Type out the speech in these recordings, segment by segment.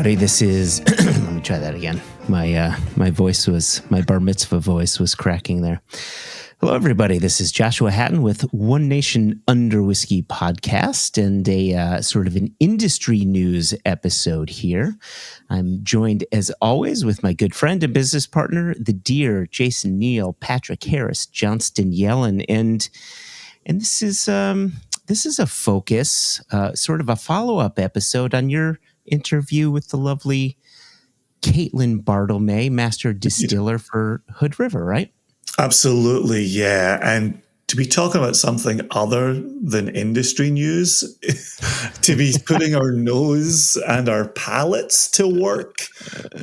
everybody. This is, let me try that again. My bar mitzvah voice was cracking there. Hello, everybody. This is Joshua Hatton with One Nation Under Whiskey podcast and a sort of an industry news episode here. I'm joined, as always, with my good friend and business partner, the dear Jason Neal, Patrick Harris, Johnston Yellen, and this is a focus, sort of a follow-up episode on your interview with the lovely Caitlin Bartlemay, master distiller for Hood River, right? Absolutely, yeah. And to be talking about something other than industry news, to be putting our nose and our palates to work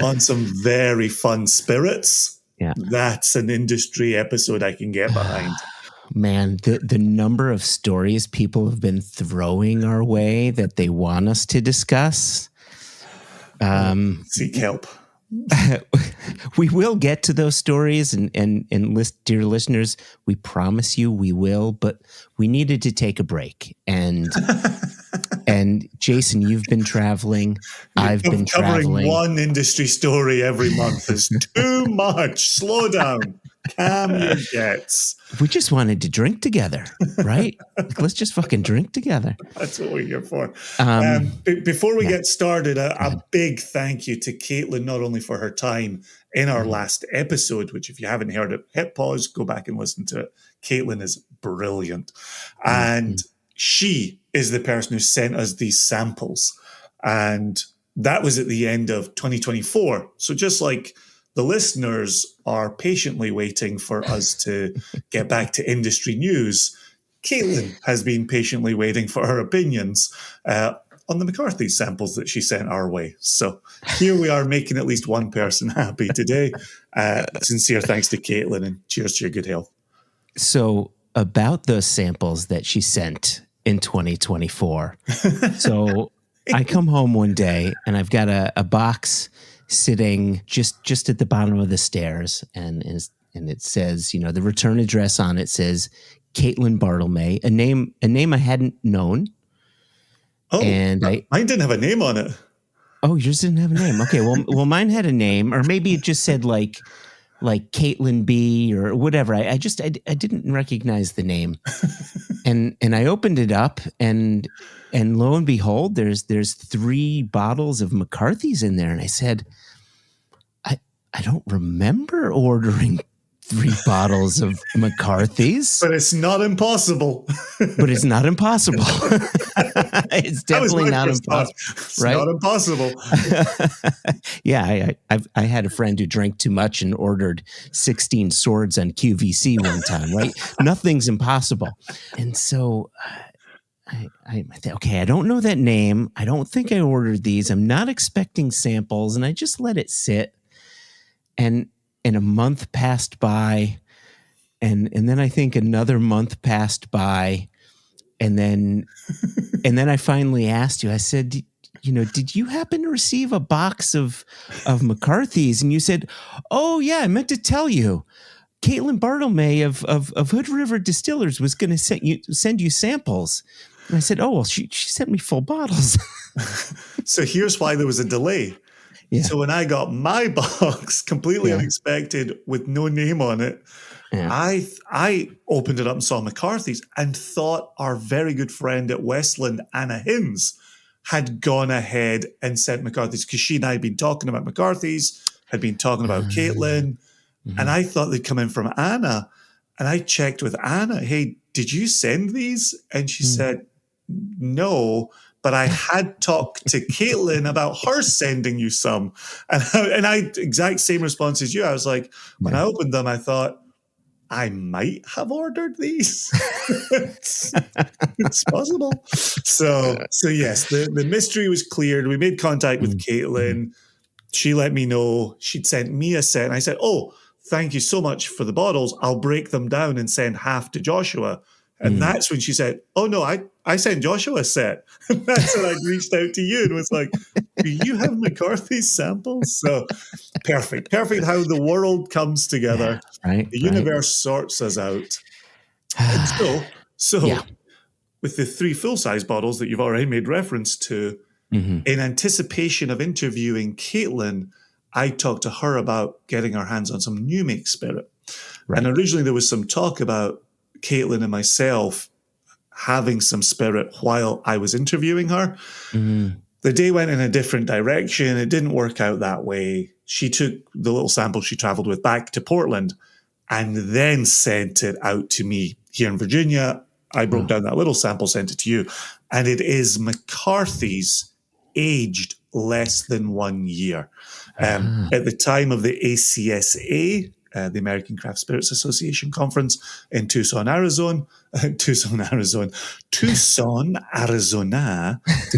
on some very fun spirits, that's an industry episode I can get behind. Man, the number of stories people have been throwing our way that they want us to discuss. Seek help. We will get to those stories, and dear listeners, we promise you we will, but we needed to take a break. And Jason, you've been traveling. I've been traveling. Covering one industry story every month is too much. Slow down. Calm your jets. We just wanted to drink together, right? Like, let's just fucking drink together. That's what we're here for. Before we get started, a big thank you to Caitlin, not only for her time in our last episode, which if you haven't heard it, hit pause, go back and listen to it. Caitlin is brilliant. And she is the person who sent us these samples. And that was at the end of 2024. So just like the listeners are patiently waiting for us to get back to industry news, Caitlin has been patiently waiting for her opinions on the McCarthy samples that she sent our way. So here we are making at least one person happy today. Sincere thanks to Caitlin, and cheers to your good health. So about those samples that she sent in 2024. So I come home one day and I've got a box sitting just at the bottom of the stairs, and it says, the return address on it says Caitlin Bartlemay, a name I hadn't known. Oh, and mine didn't have a name on it. Oh, yours didn't have a name. Okay, well, mine had a name, or maybe it just said like Caitlin B or whatever. I didn't recognize the name, and I opened it up, and lo and behold, there's 3 bottles of McCarthy's in there, and I said, I don't remember ordering 3 bottles of McCarthy's, but it's not impossible. It's not impossible. It's definitely not impossible. It's right? Not impossible. Yeah, I had a friend who drank too much and ordered 16 swords on QVC one time. Right, nothing's impossible, and so. I think, okay, I don't know that name. I don't think I ordered these. I'm not expecting samples, and I just let it sit. And a month passed by, and then I think another month passed by, and then I finally asked you. I said, did you happen to receive a box of McCarthy's? And you said, oh yeah, I meant to tell you. Caitlin Bartlemay of Hood River Distillers was going to send you samples. And I said, oh, well, she sent me full bottles. So here's why there was a delay. Yeah. So when I got my box, completely unexpected, with no name on it, I opened it up and saw McCarthy's and thought our very good friend at Westland, Anna Hinz, had gone ahead and sent McCarthy's, because she and I had been talking about McCarthy's, had been talking about Caitlin, and I thought they'd come in from Anna. And I checked with Anna, hey, did you send these? And she said, no, but I had talked to Caitlin about her sending you some. And I exact same response as you. I was like, when I opened them, I thought, I might have ordered these. It's possible. So yes, the mystery was cleared. We made contact with Caitlin. She let me know she'd sent me a set. And I said, oh, thank you so much for the bottles. I'll break them down and send half to Joshua. And that's when she said, oh, no, I sent Joshua a set. And that's when I reached out to you and was like, do you have McCarthy's samples? So perfect how the world comes together. Right. The universe sorts us out. And so with the 3 full-size bottles that you've already made reference to, Mm-hmm. In anticipation of interviewing Caitlin, I talked to her about getting our hands on some new make spirit. Right. And originally there was some talk about Caitlin and myself having some spirit while I was interviewing her. Mm-hmm. The day went in a different direction. It didn't work out that way. She took the little sample she traveled with back to Portland and then sent it out to me here in Virginia. I broke down that little sample, sent it to you. And it is McCarthy's, aged less than 1 year. At the time of the ACSA, the American Craft Spirits Association conference in Tucson, Arizona, to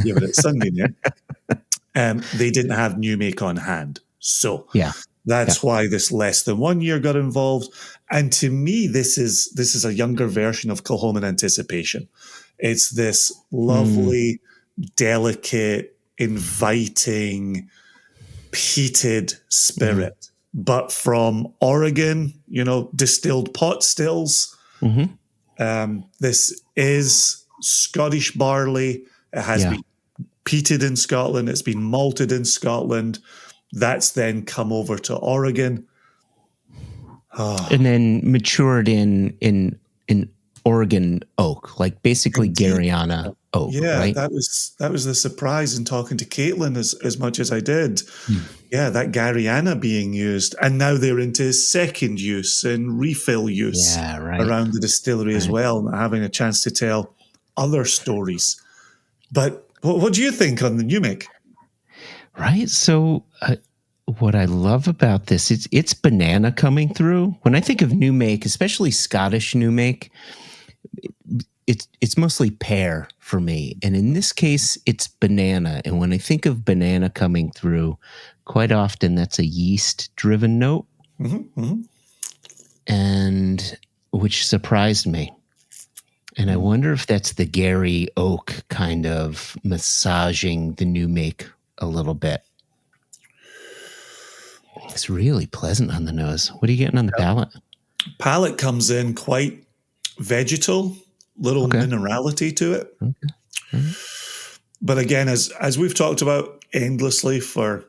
give it its Sunday name, they didn't have new make on hand. So that's why this less than 1 year got involved. And to me, this is a younger version of Kilchoman Anticipation. It's this lovely, delicate, inviting, peated spirit, but from Oregon, distilled pot stills. This is Scottish barley. It has been peated in Scotland. It's been malted in Scotland. That's then come over to Oregon. And then matured in Oregon oak, like basically Gariana oak. Yeah, right? that was the surprise in talking to Caitlin as much as I did. Yeah, that Gariana being used. And now they're into second use and refill use around the distillery as well, and having a chance to tell other stories. But what do you think on the new make? Right. So what I love about this, it's banana coming through. When I think of new make, especially Scottish new make, it's mostly pear for me. And in this case, it's banana. And when I think of banana coming through, quite often that's a yeast-driven note. And which surprised me. And I wonder if that's the Gary oak kind of massaging the new make a little bit. It's really pleasant on the nose. What are you getting on the palate? Palate comes in quite vegetal, little minerality to it. But again, as we've talked about endlessly for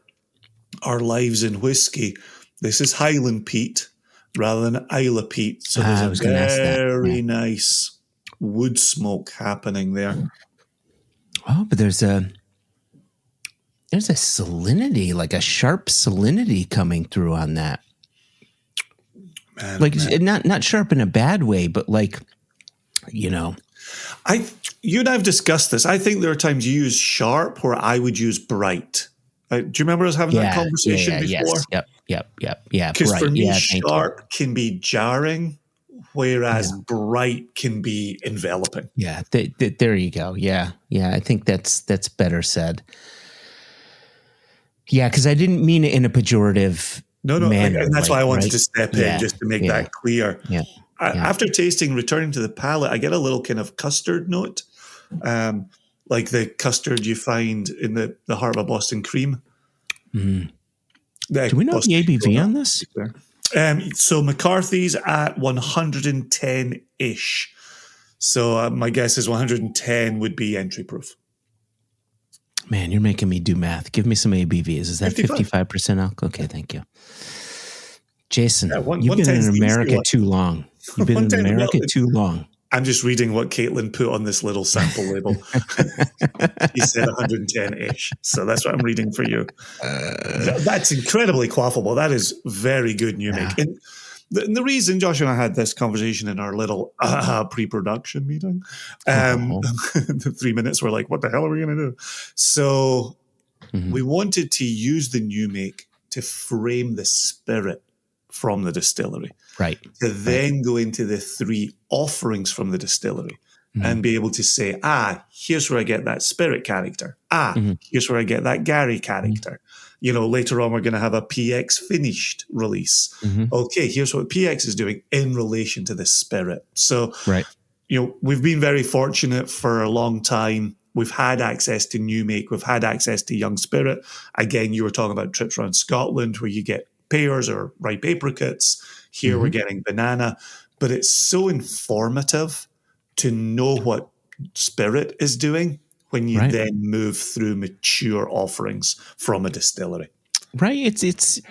our lives in whiskey, this is Highland peat rather than Isla peat. So there's a very nice wood smoke happening there. Oh, but there's a salinity, like a sharp salinity coming through on that. Not sharp in a bad way, but you and I've discussed this. I think there are times you use sharp where I would use bright. Do you remember us having that conversation before? Yes. Yep. Yeah. Because for me, sharp can be jarring, whereas bright can be enveloping. Yeah. There you go. Yeah. I think that's better said. Yeah, because I didn't mean it in a pejorative manner. And that's why I wanted to step in just to make that clear. Yeah. After tasting, returning to the palate, I get a little kind of custard note, like the custard you find in the heart of a Boston cream. Do we know the ABV on this? So McCarthy's at 110-ish. So my guess is 110 would be entry proof. Man, you're making me do math. Give me some ABVs. Is that 55% alcohol? Okay, thank you. Jason, you've been in America too long. You've been in America too long. I'm just reading what Caitlin put on this little sample label. He said 110-ish. So that's what I'm reading for you. That's incredibly quaffable. That is very good new make. And the reason Josh and I had this conversation in our little pre-production meeting, the 3 minutes were like, what the hell are we going to do? So we wanted to use the new make to frame the spirit from the distillery. Right. To then go into the three offerings from the distillery and be able to say, here's where I get that spirit character. Here's where I get that Gary character. Later on, we're going to have a PX finished release. Okay, here's what PX is doing in relation to the spirit. So, we've been very fortunate for a long time. We've had access to new make. We've had access to young spirit. Again, you were talking about trips around Scotland where you get pears or ripe apricots. Here we're getting banana. But it's so informative to know what spirit is doing when you then move through mature offerings from a distillery. Right. It's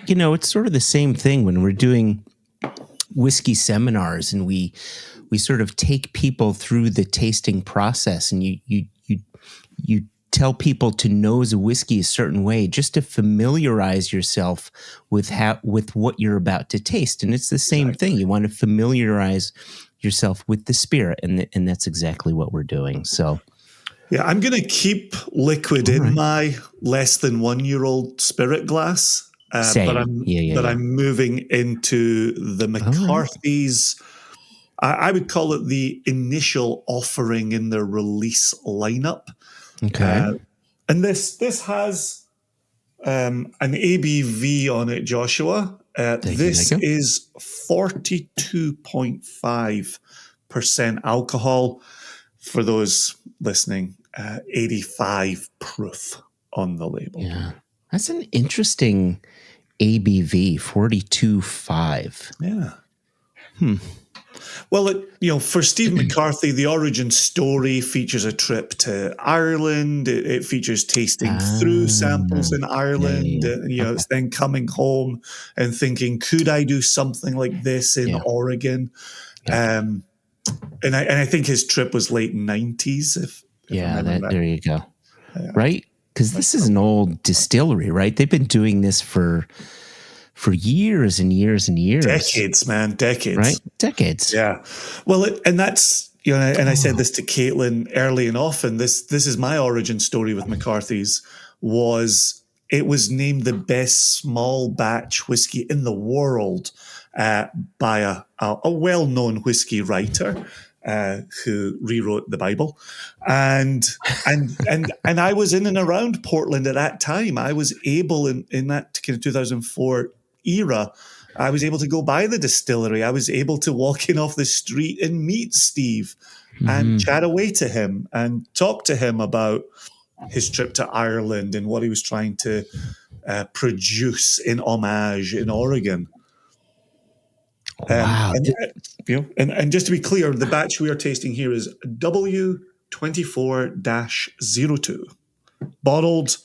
sort of the same thing when we're doing whiskey seminars, and we sort of take people through the tasting process, and you tell people to nose a whiskey a certain way just to familiarize yourself with what you're about to taste. And it's the same thing. You want to familiarize yourself with the spirit, and that's exactly what we're doing. So yeah, I'm going to keep liquid in my less than 1 year old spirit glass. But I'm moving into the McCarthy's. I would call it the initial offering in their release lineup. Okay. And this has an ABV on it, Joshua. This is 42.5% alcohol. For those listening, 85 proof on the label. Yeah, that's an interesting ABV, 42.5. Yeah. Well, for Steve McCarthy, the origin story features a trip to Ireland. It features tasting through samples in Ireland. It's then coming home and thinking, could I do something like this in Oregon? Yeah. And I think his trip was late 90s. If there you go. Right? Because this is an old distillery, right? They've been doing this for years and years and years. Decades, man. Decades. Right? Decades. Yeah. Well, and that's, and I said this to Caitlin early and often, this is my origin story with McCarthy's, it was named the best small batch whiskey in the world by a well-known whiskey writer who rewrote the Bible. And I was in and around Portland at that time. I was able in that kind of 2004 era, I was able to go by the distillery. I was able to walk in off the street and meet Steve and chat away to him and talk to him about his trip to Ireland and what he was trying to produce in homage in Oregon. Wow. And just to be clear, the batch we are tasting here is W24-02. Bottled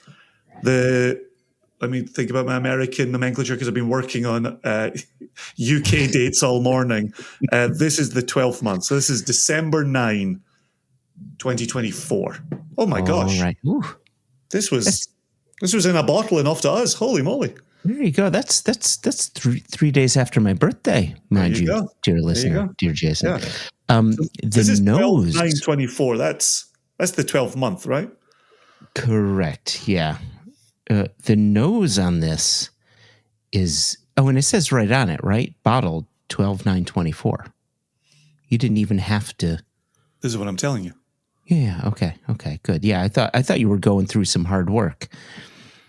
let me think about my American nomenclature because I've been working on UK dates all morning. This is the 12th month. So this is December 9, 2024. Oh my gosh. Right. This was in a bottle and off to us. Holy moly. There you go. That's 3 days after my birthday, mind you, dear listener, dear Jason. Yeah. This is nose 9/24. That's the 12th month, right? Correct. Yeah. The nose on this is and it says right on it, right? Bottled 12/9/24. You didn't even have to. This is what I'm telling you. Yeah. Okay. Good. Yeah. I thought you were going through some hard work.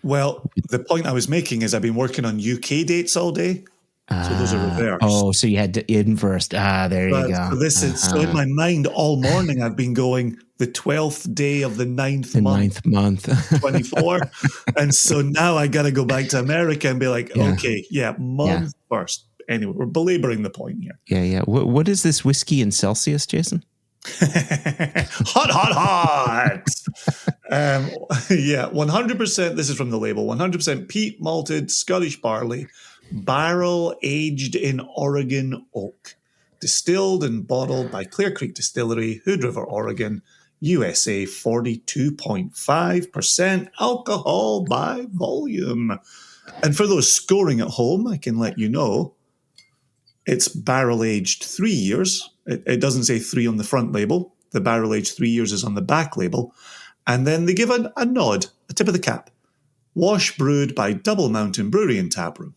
Well, the point I was making is I've been working on UK dates all day. So those are reversed. Oh, so you had to inverse. There you go. So this is so in my mind all morning I've been going the 12th day of the 9th month. 24. And so now I got to go back to America and be like, month first. Anyway, we're belaboring the point here. Yeah. What is this whiskey in Celsius, Jason? Hot. 100%. This is from the label. 100% peat malted Scottish barley, barrel aged in Oregon oak, distilled and bottled by Clear Creek Distillery, Hood River, Oregon, USA. 42.5% alcohol by volume. And for those scoring at home, I can let you know it's barrel aged 3 years. It doesn't say 3 on the front label. The barrel aged 3 years is on the back label. And then they give a nod, a tip of the cap. Wash brewed by Double Mountain Brewery and Tap Room,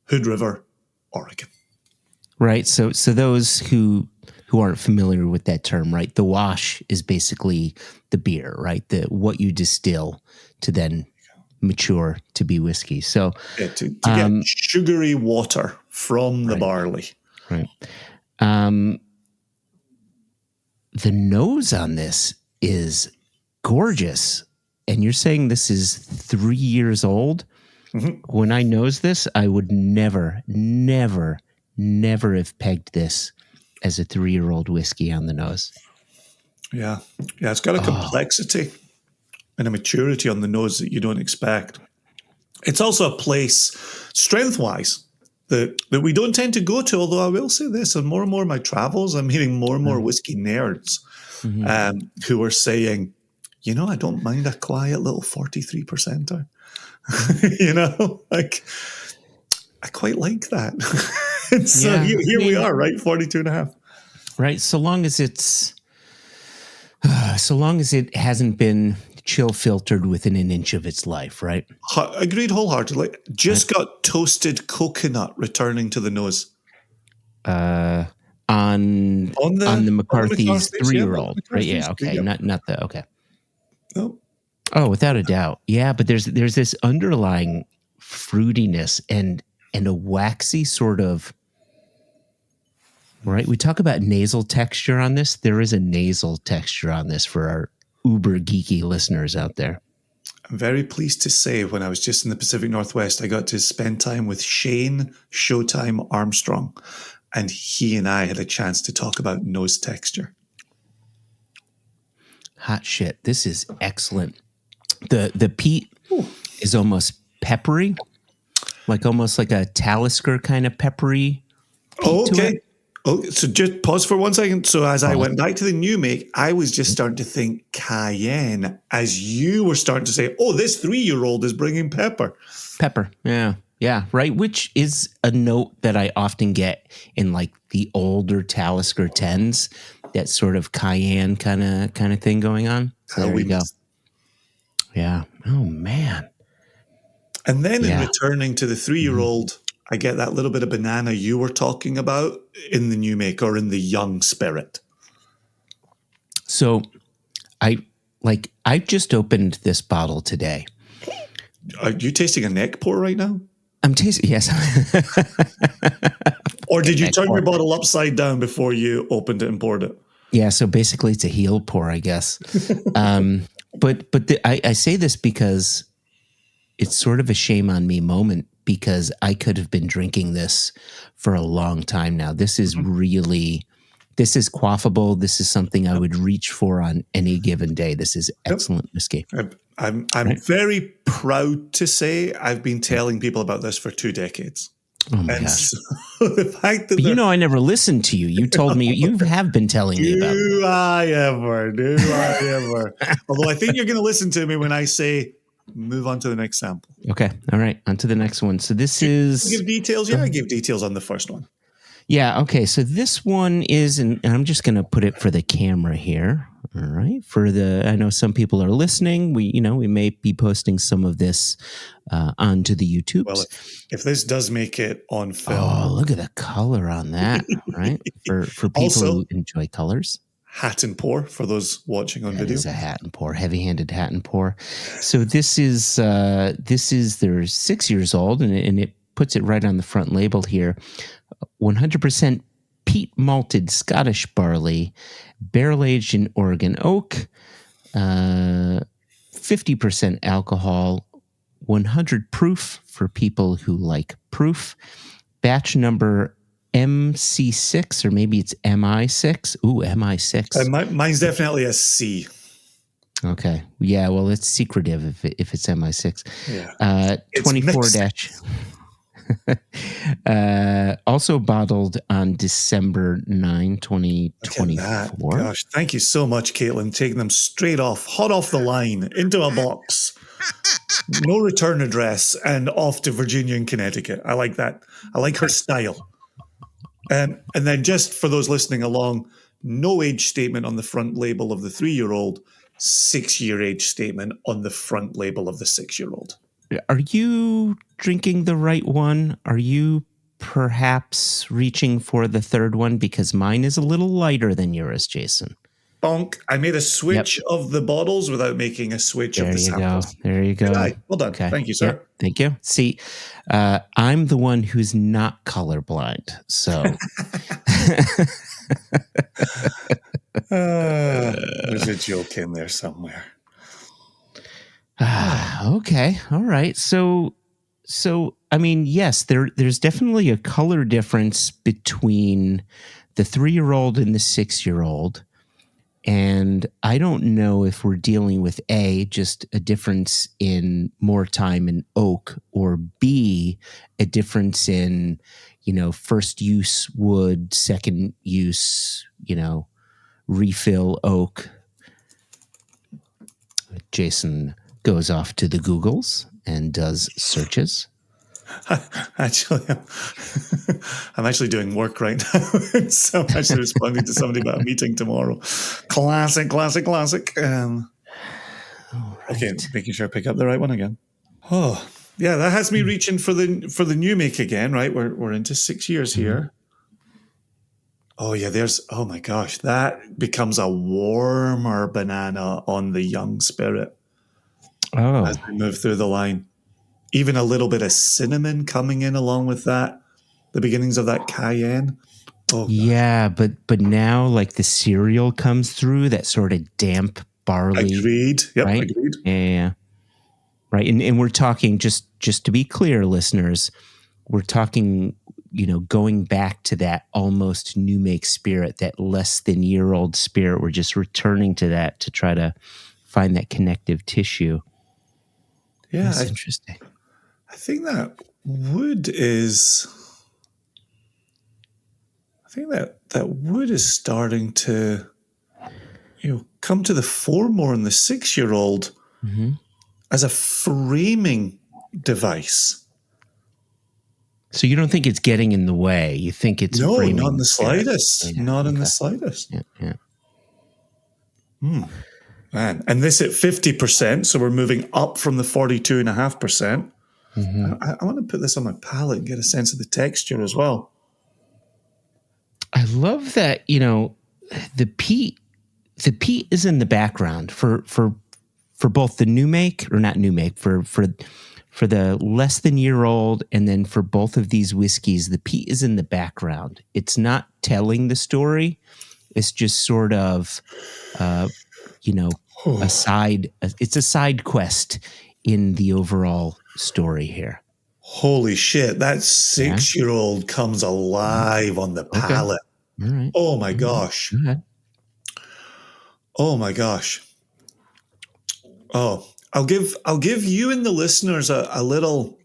Hood River, Oregon. Right. So those who aren't familiar with that term, right? The wash is basically the beer, right? What you distill to then mature to be whiskey. So to get sugary water from the barley. Right. The nose on this is gorgeous. And you're saying this is 3 years old? Mm-hmm. When I nose this, I would never have pegged this as a 3-year-old whiskey on the nose. Yeah. Yeah, it's got a complexity and a maturity on the nose that you don't expect. It's also a place, strength-wise, that we don't tend to go to, although I will say this, on more and more of my travels, I'm meeting more and more whiskey nerds who are saying, I don't mind a quiet little 43%er. Like, I quite like that. And so here we are, right? 42.5. Right. So long as it hasn't been chill filtered within an inch of its life, right? Agreed wholeheartedly. Just got toasted coconut returning to the nose. On the McCarthy's 3-year-old, right? Yeah, okay. Yep. Not the okay. Nope. Oh, without a doubt. Yeah, but there's this underlying fruitiness and a waxy sort of, right? We talk about nasal texture on this. There is a nasal texture on this for our uber geeky listeners out there. I'm very pleased to say when I was just in the Pacific Northwest, I got to spend time with Shane Showtime Armstrong, and he and I had a chance to talk about nose texture. Hot shit. This is excellent. The peat is almost peppery, almost like a Talisker kind of peppery. Okay. Oh, so just pause for 1 second. So as I went back to the new make, I was just starting to think cayenne as you were starting to say, this 3-year-old is bringing pepper. Pepper. Yeah. Yeah. Right. Which is a note that I often get in like the older Talisker 10s, that sort of cayenne kind of thing going on. So there we go. Yeah. Oh, man. And then in returning to the 3-year-old, I get that little bit of banana you were talking about in the new make or in the young spirit. So I just opened this bottle today. Are you tasting a neck pour right now? I'm tasting, yes. Or did you turn your bottle upside down before you opened it and poured it? Yeah, so basically it's a heel pour, I guess. But I say this because it's sort of a shame on me moment, because I could have been drinking this for a long time now. This is this is quaffable. This is something I would reach for on any given day. This is excellent whiskey. I'm very proud to say I've been telling people about this for 2 decades. Oh my gosh. So the fact that but I never listened to you. You told me, you have been telling me about it. Do I ever. Although I think you're going to listen to me when I say, move on to the next sample. Okay. All right. On to the next one. So this is... Give details? Yeah, I give details on the first one. Yeah. Okay. So this one is, and I'm just going to put it for the camera here. All right. I know some people are listening. We may be posting some of this onto the YouTube. Well, if this does make it on film. Oh, look at the color on that. Right. For people also, who enjoy colors. Hat and pour for those watching on video. It is a hat and pour, heavy-handed hat and pour. So this is they're 6 years old, and it puts it right on the front label here. 100% peat malted Scottish barley, barrel aged in Oregon oak, 50% alcohol, 100 proof for people who like proof. Batch number MC6, or maybe it's MI6. Ooh, MI6. Mine's definitely a C. Okay. Yeah, well, it's secretive if it's MI6. Yeah. 24 dash. Also bottled on December 9, 2024. Gosh, thank you so much, Caitlin. Taking them straight off, hot off the line, into a box. No return address, and off to Virginia and Connecticut. I like that. I like her style. And then just for those listening along, no age statement on the front label of the 3-year-old, 6-year age statement on the front label of the 6-year-old. Are you drinking the right one? Are you perhaps reaching for the third one? Because mine is a little lighter than yours, Jason. Bonk. I made a switch of the bottles without making a switch of the samples. There you go. Well done. Okay. Thank you, sir. Yep. Thank you. See, I'm the one who's not colorblind. So there's a joke in there somewhere. Okay. All right. So I mean, yes, there's definitely a color difference between the 3-year-old and the 6-year-old. And I don't know if we're dealing with A, just a difference in more time in oak, or B, a difference in, first use wood, second use, refill oak. Jason goes off to the Googles and does searches. Actually, I'm actually doing work right now. So I'm actually responding to somebody about a meeting tomorrow. Classic. Right. Okay, making sure I pick up the right one again. Oh, yeah, that has me reaching for the new make again, right? We're into 6 years here. Oh yeah, oh my gosh, that becomes a warmer banana on the young spirit as we move through the line. Even a little bit of cinnamon coming in along with that, the beginnings of that cayenne. Oh yeah, but now like the cereal comes through, that sort of damp barley. Agreed. Yep, right? agreed. Yeah. Right. And we're talking, just to be clear, listeners, we're talking, going back to that almost new make spirit, that less than year old spirit. We're just returning to that to try to find that connective tissue. Yeah. That's interesting. I think that wood is starting to, come to the fore more in the 6-year-old as a framing device. So you don't think it's getting in the way? You think it's no, framing? Not in the slightest. Yeah, not in the slightest. Yeah. Man, and this at 50%, so we're moving up from the 42.5%. I want to put this on my palate and get a sense of the texture as well. I love that, the peat is in the background for both the new make, or not new make, for the less than year old, and then for both of these whiskeys, the peat is in the background. It's not telling the story. It's just sort of, it's a side quest in the overall story here. Holy shit, that 6-year-old comes alive on the palate. All right. Oh my gosh. Oh my gosh. Oh, I'll give you and the listeners a little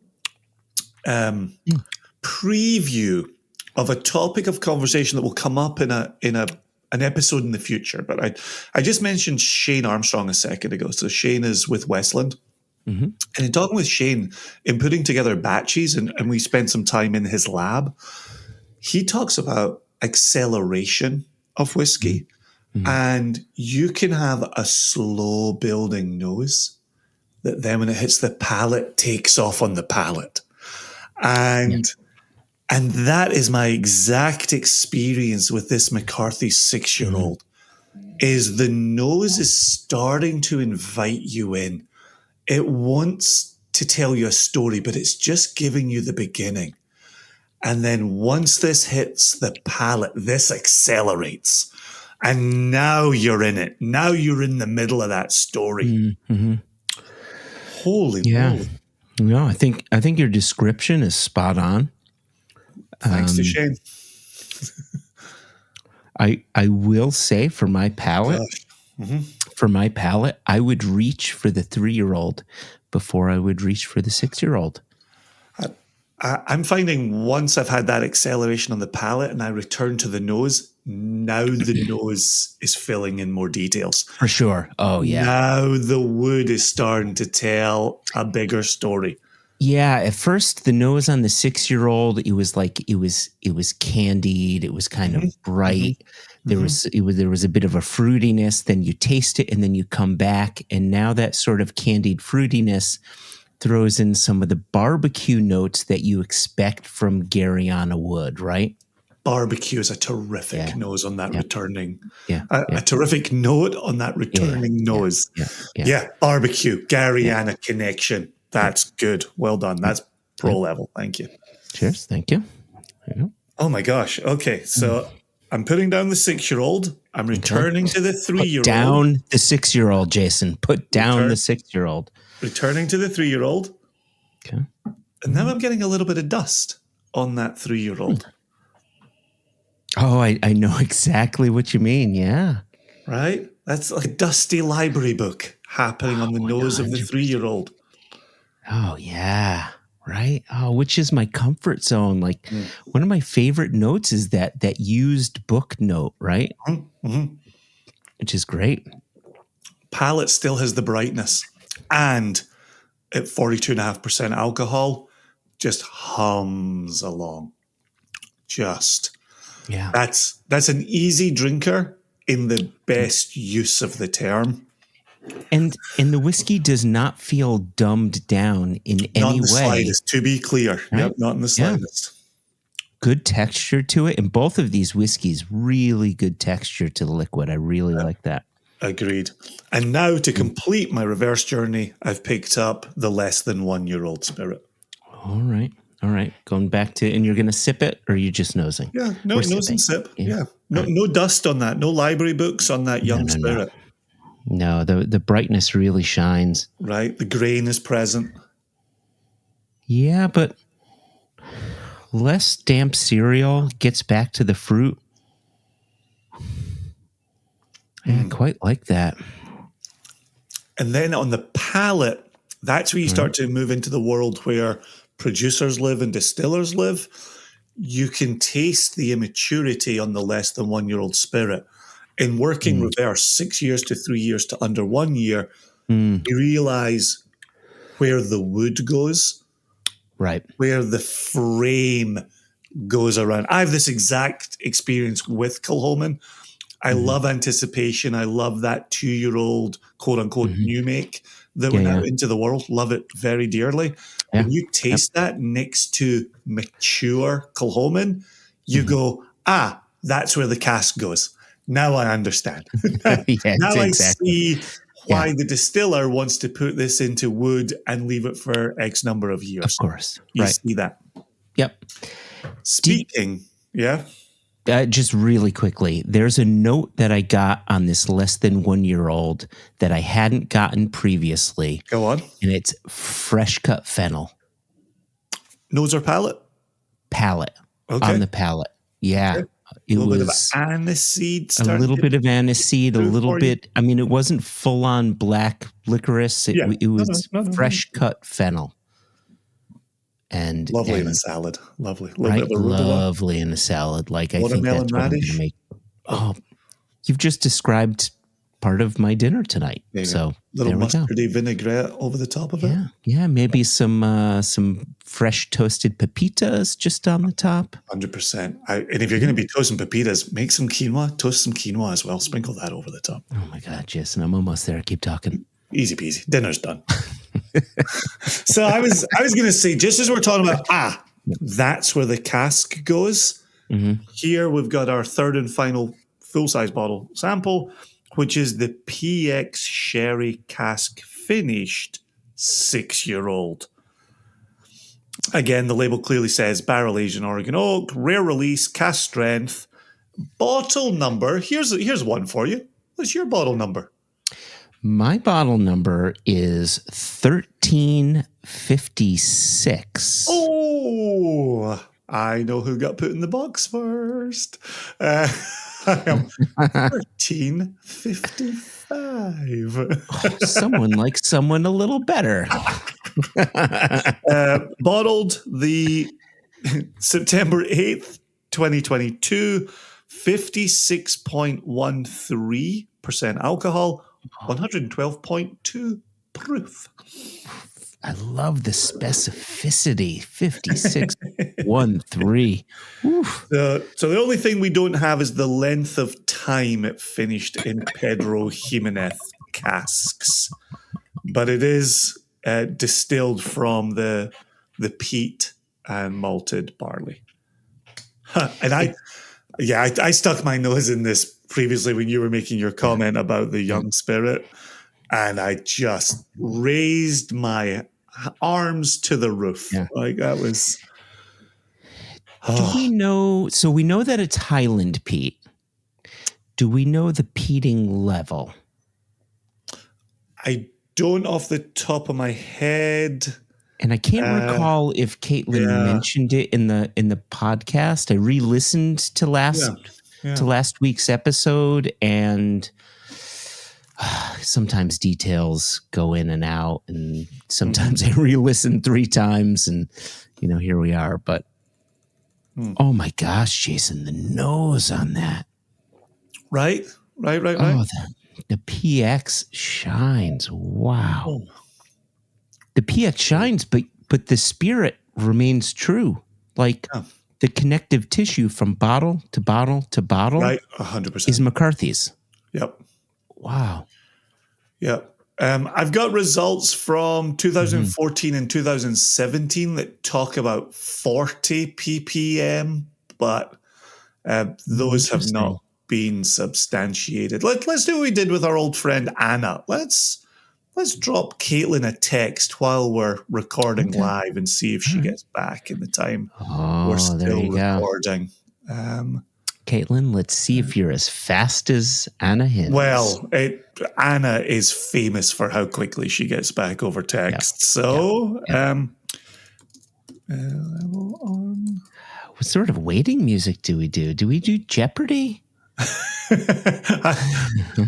preview of a topic of conversation that will come up in an episode in the future. But I just mentioned Shane Armstrong a second ago. So Shane is with Westland. And in talking with Shane, in putting together batches, and we spent some time in his lab, he talks about acceleration of whiskey. And you can have a slow building nose that then when it hits the palate, takes off on the palate. And that is my exact experience with this McCarthy 6-year-old, is the nose is starting to invite you in. It wants to tell you a story, but it's just giving you the beginning. And then once this hits the palate, this accelerates. And now you're in it. Now you're in the middle of that story. Holy moly. No, I think your description is spot on. Thanks to Shane. I will say, for my palate, I would reach for the 3-year-old before I would reach for the 6-year-old. I'm finding once I've had that acceleration on the palate and I return to the nose, now the nose is filling in more details. For sure. Oh, yeah. Now the wood is starting to tell a bigger story. Yeah, at first the nose on the 6-year-old, it was like it was candied. It was kind of bright. There was a bit of a fruitiness. Then you taste it, and then you come back, and now that sort of candied fruitiness throws in some of the barbecue notes that you expect from Garyana wood, right? Barbecue is a terrific nose on that returning. A terrific note on that returning nose. Yeah, barbecue, Garyana connection. That's good. Well done. That's pro level. Thank you. Cheers. Thank you. Oh my gosh. Okay, so I'm putting down the 6-year-old. I'm returning to the 3-year-old. Put down the 6-year-old, Jason. Put down the 6-year-old. Returning to the 3-year-old. Okay. And now I'm getting a little bit of dust on that 3-year-old. Oh, I know exactly what you mean. Yeah. Right? That's like a dusty library book happening on the nose of the 3-year-old. Oh, yeah. Right. Oh, which is my comfort zone. Like one of my favorite notes is that used book note, right? Mm-hmm. Which is great. Palate still has the brightness. And at 42.5% alcohol, just hums along. Yeah. That's an easy drinker in the best use of the term. And the whiskey does not feel dumbed down in Not any in the way. slightest, to be clear. Right? Yep, not in the slightest. Good texture to it. And both of these whiskeys, really good texture to the liquid. I really like that. Agreed. And now to complete my reverse journey, I've picked up the less than 1-year-old spirit. All right. Going back to, and you're going to sip it, or are you just nosing? Yeah, no, nose and sip. Yeah. No dust on that. No library books on that young spirit. No, the brightness really shines. Right? The grain is present. Yeah, but less damp cereal gets back to the fruit. I quite like that. And then on the palate, that's where you start to move into the world where producers live and distillers live. You can taste the immaturity on the less than 1-year-old spirit. In working reverse, 6 years to 3 years to under 1 year, you realize where the wood goes, right? Where the frame goes around. I have this exact experience with Kilchoman. I love anticipation. I love that 2-year-old, quote unquote, new make that went out into the world. Love it very dearly. Yeah. When you taste that next to mature Kilchoman, you go, that's where the cask goes. Now I understand. Now I see why the distiller wants to put this into wood and leave it for X number of years. Of course. You see that. Yep. Speaking, just really quickly, there's a note that I got on this less than 1-year-old that I hadn't gotten previously. Go on. And it's fresh cut fennel. Nose or palate? Palate. Okay. On the palate. Yeah. Okay. It was bit of aniseed. A little bit of aniseed, a little bit. I mean, it wasn't full on black licorice. It was fresh cut fennel. And lovely in a salad. Lovely. Right? Lovely in a salad. Like I think that's what I'm going to make. Oh, you've just described part of my dinner tonight. So little mustardy vinaigrette over the top of it. Yeah. Maybe some fresh toasted pepitas just on the top. 100%. And if you're going to be toasting pepitas, make some quinoa. Toast some quinoa as well. Sprinkle that over the top. Oh my God, Jason, I'm almost there. Keep talking. Easy peasy. Dinner's done. So I was going to say, just as we're talking about, that's where the cask goes. Here we've got our third and final full-size bottle sample, which is the PX Sherry Cask Finished 6-year-old. Again, the label clearly says barrel aged in Oregon oak, rare release, cask strength, bottle number. Here's one for you. What's your bottle number? My bottle number is 1356. Oh, I know who got put in the box first. I am 1355. Someone likes someone a little better. Bottled the September 8th, 2022, 56.13% alcohol, 112.2 proof. I love the specificity. 56.13. So the only thing we don't have is the length of time it finished in Pedro Jimenez casks, but it is distilled from the peat and malted barley. And I stuck my nose in this previously when you were making your comment about the young spirit, and I just raised my arms to the roof. Like that was. Do we know? So we know that it's Highland peat. Do we know the peating level? I don't off the top of my head. And I can't recall if Caitlin mentioned it in the podcast. I re-listened to last week's episode, and sometimes details go in and out, and sometimes I re-listen 3 times, and here we are. But oh my gosh, Jason, the nose on that. Right. Oh, the PX shines. Wow. Oh. The PX shines, but the spirit remains true. Like the connective tissue from bottle to bottle to bottle, right, 100% is McCarthy's. Yep. Wow. Yep. I've got results from 2014 and 2017 that talk about 40 ppm, but those have not been substantiated. Let's do what we did with our old friend Anna. Let's drop Caitlin a text while we're recording live and see if she gets back in the time we're still recording. Caitlin, let's see if you're as fast as Anna Hins. Well, Anna is famous for how quickly she gets back over text. So, level on. What sort of waiting music do we do? Do we do Jeopardy?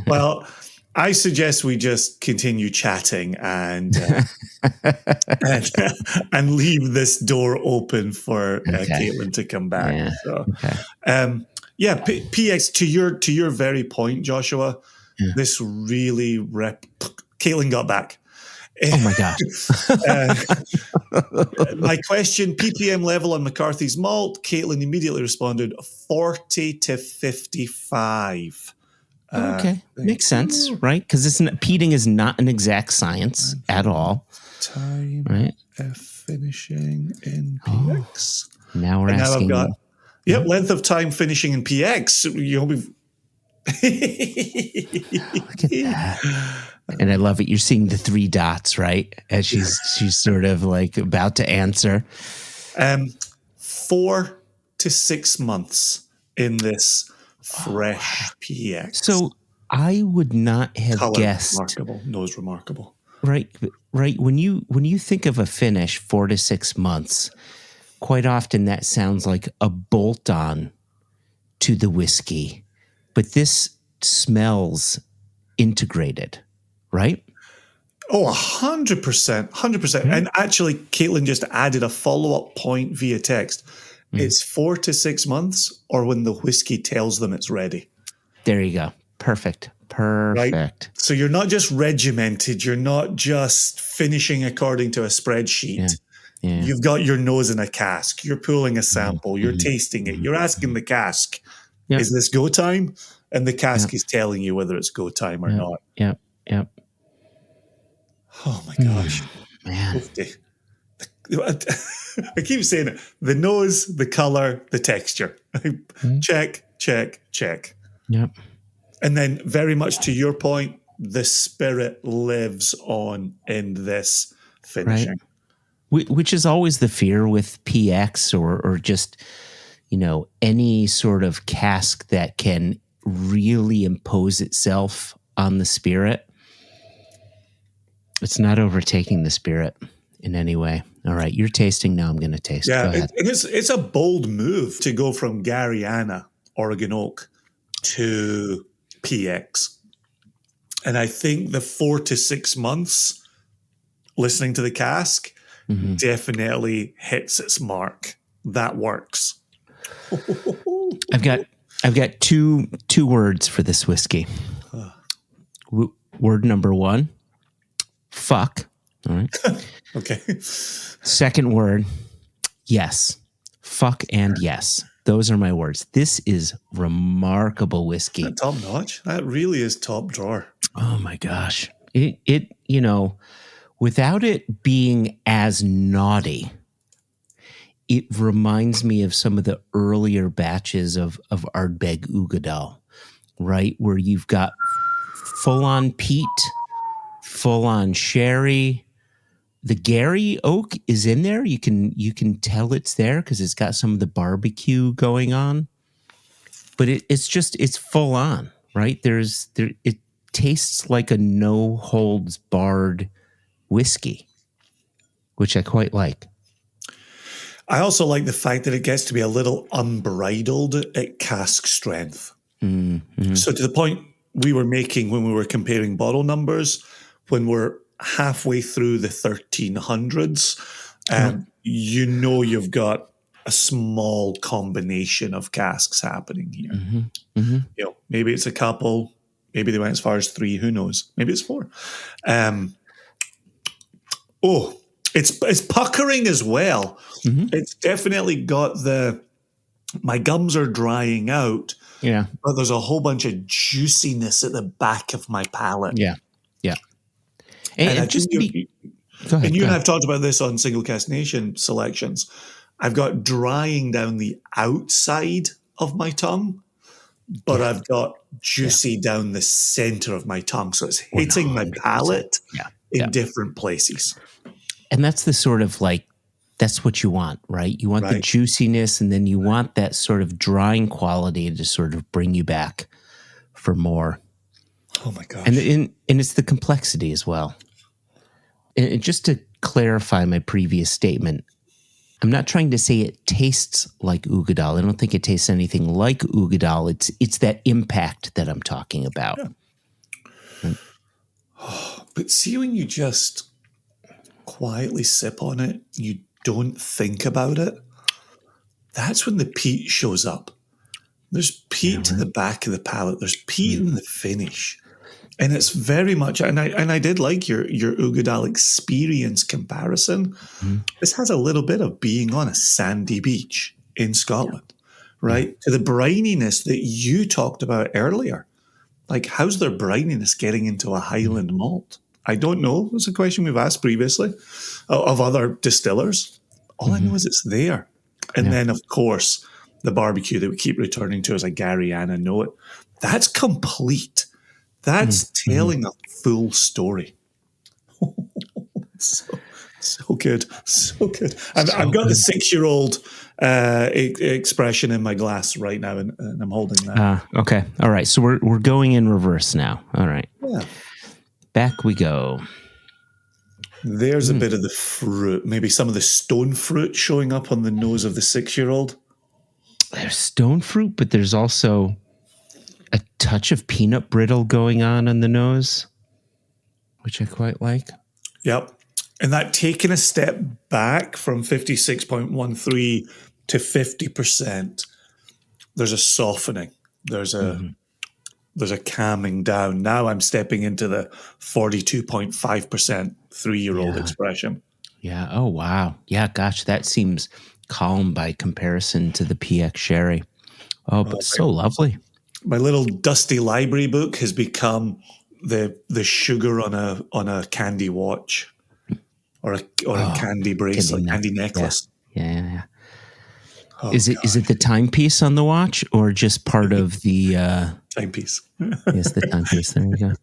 Well, I suggest we just continue chatting and leave this door open for Caitlin to come back. Yeah. So, PX, to your very point, Joshua, this really Caitlin got back. Oh my gosh. My question, ppm level on McCarthy's malt, Caitlin immediately responded 40 to 55. Okay, makes sense, right? Because peating is not an exact science at all. Time right? Finishing in PX. Now we're asking. Now I've got, length of time finishing in PX. We've Look at that. And I love it. You're seeing the 3 dots, right? As she's sort of like about to answer. 4 to 6 months in this fresh PX. So I would not have guessed. Remarkable. Nose remarkable. Right. When you think of a finish 4 to 6 months, quite often that sounds like a bolt-on to the whiskey. But this smells integrated, right? Oh, 100%. 100%. And actually, Caitlin just added a follow-up point via text. It's 4 to 6 months or when the whiskey tells them it's ready. There you go. Perfect. Right? So you're not just regimented. You're not just finishing according to a spreadsheet. Yeah. You've got your nose in a cask. You're pulling a sample. You're tasting it. You're asking the cask, is this go time? And the cask is telling you whether it's go time or not. Yep. Oh my gosh. Man. I keep saying it. The nose, the color, the texture. Check. Yep. And then very much to your point, the spirit lives on in this finishing. Right. Which is always the fear with PX or just, any sort of cask that can really impose itself on the spirit. It's not overtaking the spirit in any way. All right, you're tasting now. I'm going to taste. Yeah, it's a bold move to go from Gariana, Oregon Oak, to PX. And I think the 4 to 6 months listening to the cask definitely hits its mark. That works. I've got two words for this whiskey. Word number 1, fuck. All right. Okay. Second word, yes. Fuck and yes. Those are my words. This is remarkable whiskey. Top notch. That really is top drawer. Oh my gosh. It without it being as naughty, it reminds me of some of the earlier batches of Ardbeg Ugadal, right? Where you've got full-on peat, full-on sherry. The Gary oak is in there. You can tell it's there because it's got some of the barbecue going on. But it's full on, right? It tastes like a no holds barred whiskey, which I quite like. I also like the fact that it gets to be a little unbridled at cask strength. Mm-hmm. So to the point we were making when we were comparing bottle numbers, when we're halfway through the 1300s, you've got a small combination of casks happening here. Maybe it's a couple, maybe they went as far as 3, who knows? Maybe it's 4. It's puckering as well. It's definitely got my gums are drying out. Yeah. But there's a whole bunch of juiciness at the back of my palate. Yeah. Yeah. And just you and I have talked about this on Single Cask Nation selections. I've got drying down the outside of my tongue, but I've got juicy down the center of my tongue. So it's hitting my palate in different places. And that's the sort of that's what you want, right? You want the juiciness, and then you want that sort of drying quality to sort of bring you back for more. Oh my gosh. And it's the complexity as well. And just to clarify my previous statement, I'm not trying to say it tastes like Ugadal. I don't think it tastes anything like Ugadal. It's that impact that I'm talking about. Yeah. But see, when you just quietly sip on it, you don't think about it, that's when the peat shows up. There's peat to the back of the palate. There's peat in the finish. And it's very much, and I did like your Ugadal experience comparison. This has a little bit of being on a sandy beach in Scotland, right? To the brininess that you talked about earlier. Like, how's their brininess getting into a Highland malt? I don't know. It's a question we've asked previously of other distillers. All I know is it's there. And then, of course, the barbecue that we keep returning to as a Gariana note. That's complete. That's telling a full story. So good. So good. I've got the 6-year-old expression in my glass right now, and I'm holding that. Okay. All right. So we're going in reverse now. All right. Yeah. Back we go. There's a bit of the fruit, maybe some of the stone fruit showing up on the nose of the 6-year-old. There's stone fruit, but there's also a touch of peanut brittle going on the nose, which I quite like. Yep. And that taking a step back from 56.13 to 50%, there's a softening. There's a calming down. Now I'm stepping into the 42.5% 3-year-old expression. Yeah. Oh, wow. Yeah, gosh, that seems calm by comparison to the PX Sherry. Oh, but so lovely. My little dusty library book has become the sugar on a candy watch or a candy bracelet, candy necklace. Yeah. Oh, is it the timepiece on the watch, or just part of the timepiece? Yes, the timepiece. There we go.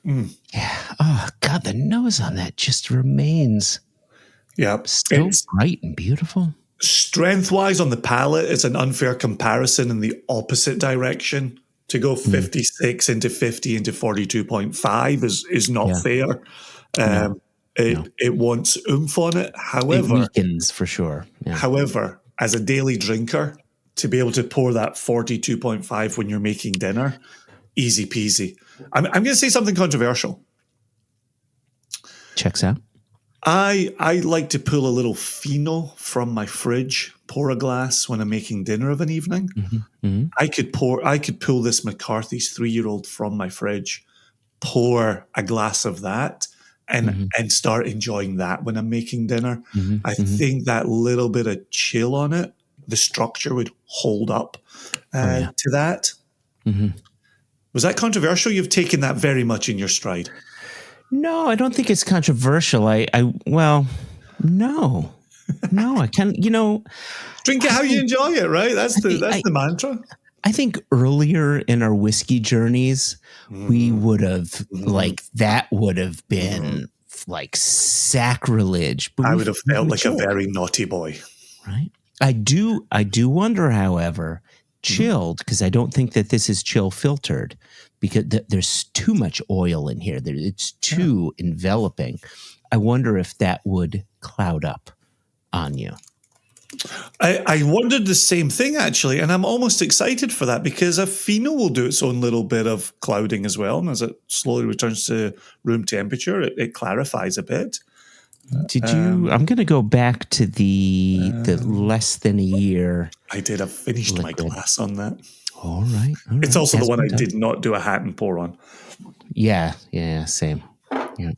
Yeah. Oh God, the nose on that just remains. Yep. So bright and beautiful. Strength-wise on the palate, it's an unfair comparison in the opposite direction. To go 56 into 50 into 42.5 is not fair. It wants oomph on it. However, it weakens for sure. Yeah. However, as a daily drinker, to be able to pour that 42.5 when you're making dinner, easy peasy. I'm going to say something controversial. Checks out. I like to pull a little Fino from my fridge, pour a glass when I'm making dinner of an evening. I could pull this McCarthy's 3-year-old from my fridge, pour a glass of that, and start enjoying that when I'm making dinner. I think that little bit of chill on it, the structure would hold up to that. Was that controversial? You've taken that very much in your stride. No, I don't think it's controversial. No, I can't, drink it how you enjoy it, right? That's the mantra. I think earlier in our whiskey journeys, we would have that would have been like sacrilege. But I would have felt like a very naughty boy. Right. I do wonder, however, chilled, because I don't think that this is chill filtered, because there's too much oil in here. It's too enveloping. I wonder if that would cloud up on you. I wondered the same thing, actually, and I'm almost excited for that because a pheno will do its own little bit of clouding as well. And as it slowly returns to room temperature, it clarifies a bit. Did you? I'm going to go back to the less than a year. I did. I've finished liquid. my class on that. All right. It's also the one I did not do a hat and pour on. Yeah, same. Yeah.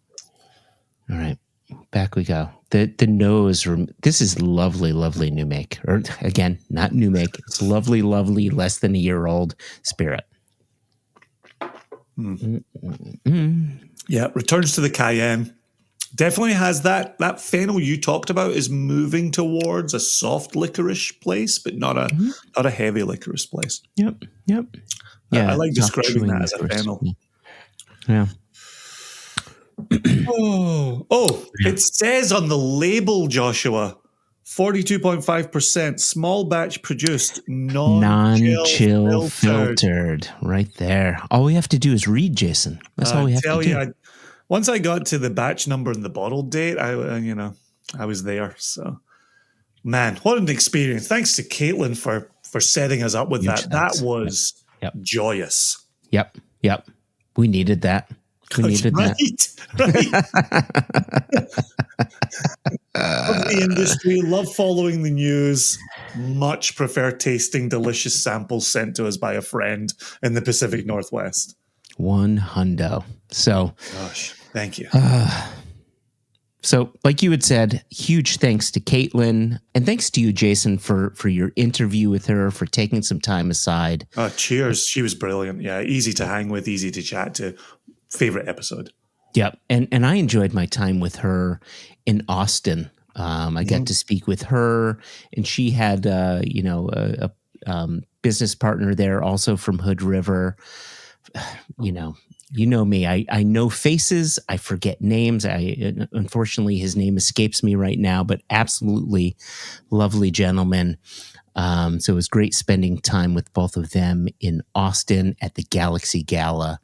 All right. Back we go. The nose. This is lovely new make. Or again, not new make. It's lovely, less than a year old spirit. Yeah, returns to the cayenne. Definitely has that fennel you talked about is moving towards a soft licorice place, but not a heavy licorice place. Yep. Yeah, I like describing that as a fennel. Yeah. It says on the label, Joshua, 42.5% small batch produced, non-chill filtered. Right there. All we have to do is read, Jason. That's all we have to do. Once I got to the batch number and the bottle date, I was there. So, man, what an experience! Thanks to Caitlin for setting us up with that. That was joyous. Yep. We needed that. Right. Love the industry, love following the news, much prefer tasting delicious samples sent to us by a friend in the Pacific Northwest. 100. So, gosh, thank you. So, like you had said, huge thanks to Caitlin, and thanks to you, Jason, for your interview with her, for taking some time aside. Oh, cheers. She was brilliant. Yeah, easy to hang with, easy to chat to. Favorite episode. Yep. And I enjoyed my time with her in Austin. I got to speak with her, and she had, a business partner there also from Hood River. You know me. I know faces. I forget names. Unfortunately, his name escapes me right now, but absolutely lovely gentleman. So it was great spending time with both of them in Austin at the Galaxy Gala.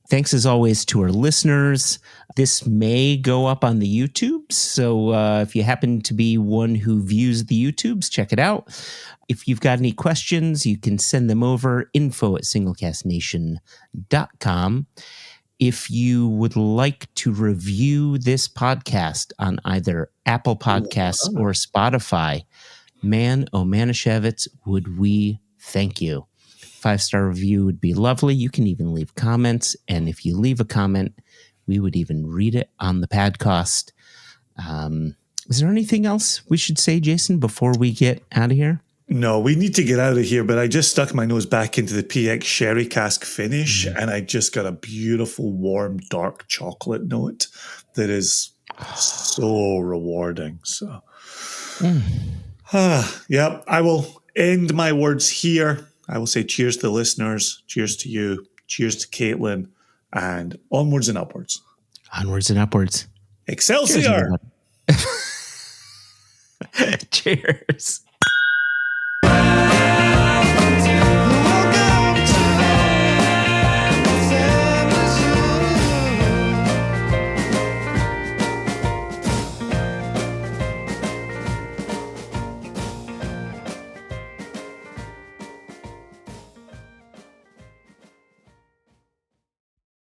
Thanks as always to our listeners. This may go up on the YouTubes, so if you happen to be one who views the YouTubes, check it out. If you've got any questions, you can send them over, info@singlecastnation.com. If you would like to review this podcast on either Apple Podcasts or Spotify, man, oh Manischewitz, would we thank you. 5-star review would be lovely. You can even leave comments. And if you leave a comment, we would even read it on the podcast. Is there anything else we should say, Jason, before we get out of here? No, we need to get out of here, but I just stuck my nose back into the PX Sherry Cask finish, and I just got a beautiful, warm, dark chocolate note that is so rewarding. So, yeah, I will end my words here. I will say cheers to the listeners, cheers to you, cheers to Caitlin, and onwards and upwards. Onwards and upwards. Excelsior! Cheers. Cheers.